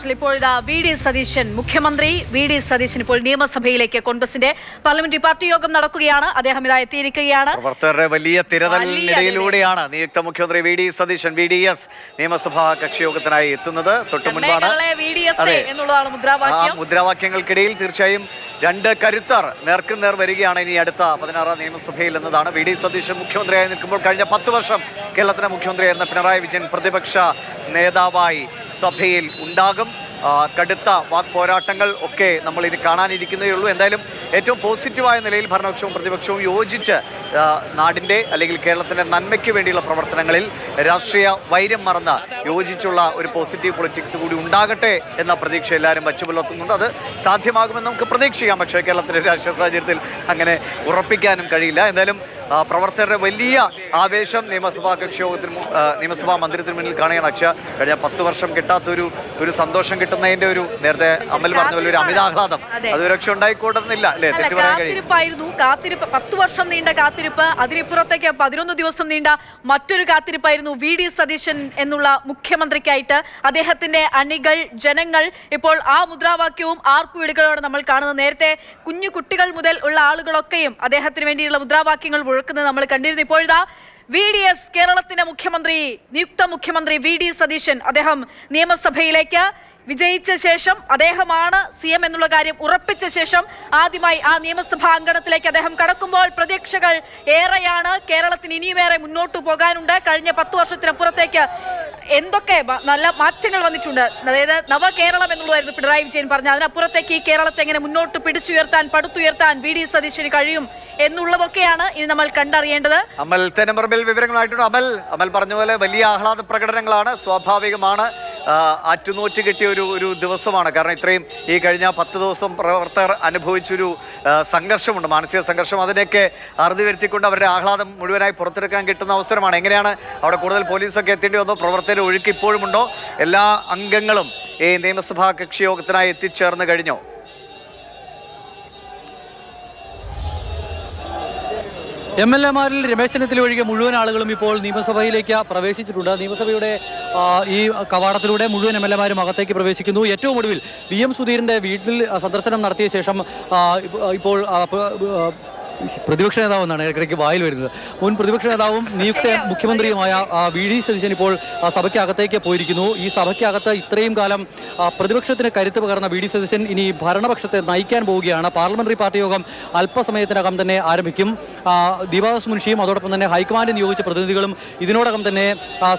നാട്ടിൽ ഇപ്പോഴത്തെ വി.ഡി. സതീശൻ മുഖ്യമന്ത്രി വി.ഡി. സതീശൻ ഇപ്പോൾ നിയമസഭയിലേക്ക് കോൺഗ്രസിന്റെ പാർലമെന്ററി പാർട്ടി യോഗം നടക്കുകയാണ്. അദ്ദേഹം ഇതാ എത്തിയിരിക്കുകയാണ്. പ്രവർത്തകരുടെ വലിയ തിരതലിനിടയിലൂടെയാണ് നിയുക്ത മുഖ്യമന്ത്രി വി.ഡി. സതീശൻ VDS നിയമസഭാ കക്ഷിയോഗത്തിനായി എത്തുന്നത്. തൊട്ടുമുൻപാണ് എന്നുള്ളതാണ് മുദ്രാവാക്യം. മുദ്രാവാക്യങ്ങൾക്കിടയിൽ തീർച്ചയായും രണ്ട് കരുത്തർ നേർക്കുനേർ വരികയാണ് ഇനി അടുത്ത 16ാം നിയമസഭയിൽ എന്നതാണ്. വി.ഡി. സതീശൻ മുഖ്യമന്ത്രിയായി നിൽക്കുമ്പോൾ കഴിഞ്ഞ 10 വർഷം കേരളത്തിലെ മുഖ്യമന്ത്രിയായിരുന്ന പിണറായി വിജയൻ പ്രതിപക്ഷ നേതാവായി സഭയിൽ ഉണ്ടാകും. കടുത്ത വാക്പോരാട്ടങ്ങൾ ഒക്കെ നമ്മൾ ഇനി കാണാനിരിക്കുന്നേ ഉള്ളൂ. എന്തായാലും ഏറ്റവും പോസിറ്റീവായ നിലയിൽ ഭരണപക്ഷവും പ്രതിപക്ഷവും യോജിച്ച് നാടിൻ്റെ അല്ലെങ്കിൽ കേരളത്തിൻ്റെ നന്മയ്ക്ക് വേണ്ടിയുള്ള പ്രവർത്തനങ്ങളിൽ രാഷ്ട്രീയ വൈര്യം മറന്ന് യോജിച്ചുള്ള ഒരു പോസിറ്റീവ് പൊളിറ്റിക്സ് കൂടി ഉണ്ടാകട്ടെ എന്ന പ്രതീക്ഷ എല്ലാവരും വച്ചുപുലർത്തുന്നുണ്ട്. അത് സാധ്യമാകുമെന്ന് നമുക്ക് പ്രതീക്ഷിക്കാം. പക്ഷേ കേരളത്തിലെ രാഷ്ട്രീയ സാഹചര്യത്തിൽ അങ്ങനെ ഉറപ്പിക്കാനും കഴിയില്ല. എന്തായാലും പ്രവർത്തകരുടെ വലിയ ആവേശം നിയമസഭാ കക്ഷിയോഗത്തിന് നിയമസഭാ മന്ദിരത്തിന് മുന്നിൽ കാണുകയാണ്. അക്ഷയ കഴിഞ്ഞ 10 വർഷം കിട്ടാത്തൊരു സന്തോഷം കിട്ടുന്നതിന്റെ ഒരു നേരത്തെ അമൽ പറഞ്ഞ പോലെ ഒരു അമിതാഹ്ലാദം അത് രക്ഷ ഉണ്ടായിക്കോട്ടെന്നില്ല അല്ലേ? കാത്തിരിപ്പായിരുന്നു. 10 വർഷം നീണ്ട കാത്തിരിപ്പ്, അതിനിപ്പുറത്തേക്ക് 11 ദിവസം നീണ്ട മറ്റൊരു കാത്തിരിപ്പായിരുന്നു വി.ഡി. സതീശൻ എന്നുള്ള മുഖ്യമന്ത്രിക്കായിട്ട്. അദ്ദേഹത്തിന്റെ അണികൾ, ജനങ്ങൾ ഇപ്പോൾ ആ മുദ്രാവാക്യവും ആർപ്പുവിളികളോടെ നമ്മൾ കാണുന്നത്. നേരത്തെ കുഞ്ഞു കുട്ടികൾ മുതൽ ഉള്ള ആളുകളൊക്കെയും അദ്ദേഹത്തിന് വേണ്ടിയുള്ള മുദ്രാവാക്യങ്ങൾ മുഴക്കുന്നത് നമ്മൾ കണ്ടിരുന്നു. ഇപ്പോഴാ VDS കേരളത്തിന്റെ മുഖ്യമന്ത്രി, നിയുക്ത മുഖ്യമന്ത്രി വി.ഡി. സതീശൻ അദ്ദേഹം നിയമസഭയിലേക്ക് വിജയിച്ച ശേഷം, അദ്ദേഹമാണ് CM എന്നുള്ള കാര്യം ഉറപ്പിച്ച ശേഷം ആദ്യമായി ആ നിയമസഭാ അങ്കണത്തിലേക്ക് അദ്ദേഹം കടക്കുമ്പോൾ പ്രതീക്ഷകൾ ഏറെയാണ്. കേരളത്തിന് ഇനിയുമേറെ മുന്നോട്ട് പോകാനുണ്ട്. കഴിഞ്ഞ 10 വർഷത്തിനപ്പുറത്തേക്ക് എന്തൊക്കെ നല്ല മാറ്റങ്ങൾ വന്നിട്ടുണ്ട്. അതായത് നവകേരളം എന്നുള്ളതായിരുന്നു പിണറായി വിജയൻ പറഞ്ഞ. അതിനപ്പുറത്തേക്ക് ഈ കേരളത്തെ എങ്ങനെ മുന്നോട്ട് പിടിച്ചുയർത്താൻ, പടുത്തുയർത്താൻ വി.ഡി. സതീശന് കഴിയും എന്നുള്ളതൊക്കെയാണ് ഇനി നമ്മൾ കണ്ടറിയേണ്ടത്. അമൽ തെനമർബിൽ വിവരങ്ങളായിട്ടുണ്ട്. അമൽ പറഞ്ഞ പോലെ വലിയ ആഹ്ലാദ പ്രകടനങ്ങളാണ്. സ്വാഭാവികമാണ്. ആറ്റുനോറ്റ് കിട്ടിയ ഒരു ദിവസമാണ്. കാരണം ഇത്രയും ഈ കഴിഞ്ഞ 10 ദിവസം പ്രവർത്തകർ അനുഭവിച്ചൊരു സംഘർഷമുണ്ട്, മാനസിക സംഘർഷം. അതിനെയൊക്കെ അറുതി വരുത്തിക്കൊണ്ട് അവരുടെ ആഹ്ലാദം മുഴുവനായി പുറത്തെടുക്കാൻ കിട്ടുന്ന അവസരമാണ്. എങ്ങനെയാണ് അവിടെ കൂടുതൽ പോലീസൊക്കെ എത്തേണ്ടി വന്നോ? പ്രവർത്തകർ ഒഴുക്ക് ഇപ്പോഴുമുണ്ടോ? എല്ലാ അംഗങ്ങളും ഈ നിയമസഭാ കക്ഷിയോഗത്തിനായി എത്തിച്ചേർന്ന് കഴിഞ്ഞോ? MLA-മാരിൽ രമേശ് ചെന്നിത്തല ഒഴികെ മുഴുവൻ ആളുകളും ഇപ്പോൾ നിയമസഭയിലേക്ക് പ്രവേശിച്ചിട്ടുണ്ട്. നിയമസഭയുടെ ഈ കവാടത്തിലൂടെ മുഴുവൻ MLA-മാരും അകത്തേക്ക് പ്രവേശിക്കുന്നു. ഏറ്റവും ഒടുവിൽ VM സുധീരൻ്റെ വീട്ടിൽ സന്ദർശനം നടത്തിയ ശേഷം ഇപ്പോൾ പ്രതിപക്ഷ നേതാവ് എന്നാണ് ഇടയ്ക്കിടയ്ക്ക് വായിൽ വരുന്നത്. മുൻ പ്രതിപക്ഷ നേതാവും നിയുക്ത മുഖ്യമന്ത്രിയുമായ വി.ഡി. സതീശൻ ഇപ്പോൾ സഭയ്ക്കകത്തേക്ക് പോയിരിക്കുന്നു. ഈ സഭയ്ക്കകത്ത് ഇത്രയും കാലം പ്രതിപക്ഷത്തിന് കരുത്ത് പകർന്ന വി.ഡി. സതീശൻ ഇനി ഭരണപക്ഷത്തെ നയിക്കാൻ പോവുകയാണ്. പാർലമെന്ററി പാർട്ടി യോഗം അല്പസമയത്തിനകം തന്നെ ആരംഭിക്കും. ദീപാദാസ് മുൻഷിയും അതോടൊപ്പം തന്നെ ഹൈക്കമാൻഡ് നിയോഗിച്ച പ്രതിനിധികളും ഇതിനോടകം തന്നെ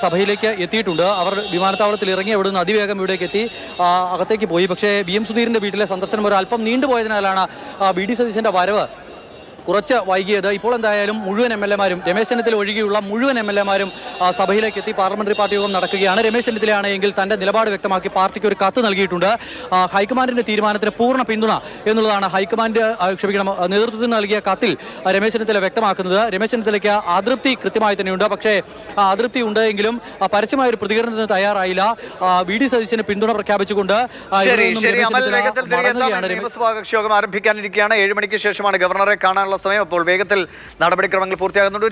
സഭയിലേക്ക് എത്തിയിട്ടുണ്ട്. അവർ വിമാനത്താവളത്തിൽ ഇറങ്ങി അവിടെ നിന്ന് അതിവേഗം ഇവിടേക്ക് എത്തി അകത്തേക്ക് പോയി. പക്ഷേ VM സുധീരൻ്റെ വീട്ടിലെ സന്ദർശനം ഒരു അല്പം നീണ്ടുപോയതിനാലാണ് വി.ഡി. സതീശൻ്റെ വരവ് കുറച്ച് വൈകിയത്. ഇപ്പോൾ എന്തായാലും മുഴുവൻ MLA-മാരും രമേശ് ചെന്നിത്തല ഒഴികെയുള്ള മുഴുവൻ MLA-മാരും സഭയിലേക്ക് എത്തി. പാർലമെന്ററി പാർട്ടി യോഗം നടക്കുകയാണ്. രമേശ് ചെന്നിത്തലയാണെങ്കിൽ തന്റെ നിലപാട് വ്യക്തമാക്കി പാർട്ടിക്ക് ഒരു കത്ത് നൽകിയിട്ടുണ്ട്. ഹൈക്കമാൻഡിന്റെ തീരുമാനത്തിന് പൂർണ്ണ പിന്തുണ എന്നുള്ളതാണ് നേതൃത്വത്തിന് നൽകിയ കത്തിൽ രമേശ് ചെന്നിത്തല വ്യക്തമാക്കുന്നത്. രമേശ് ചെന്നിത്തലയ്ക്ക് അതൃപ്തി കൃത്യമായി തന്നെയുണ്ട്. പക്ഷേ അതൃപ്തി ഉണ്ടെങ്കിലും പരസ്യമായ ഒരു പ്രതികരണത്തിന് തയ്യാറായില്ല. വി.ഡി. സതീശന് പിന്തുണ പ്രഖ്യാപിച്ചുകൊണ്ട് നിയമസഭാ കക്ഷിയോഗം ആരംഭിക്കാനിരിക്കുകയാണ്. 7 മണിക്ക് ശേഷമാണ് ഗവർണറെ കാണാനുള്ള സമയം. അപ്പോൾ വേഗത്തിൽ നടപടിക്രമങ്ങൾ പൂർത്തിയാകുന്നുണ്ട്.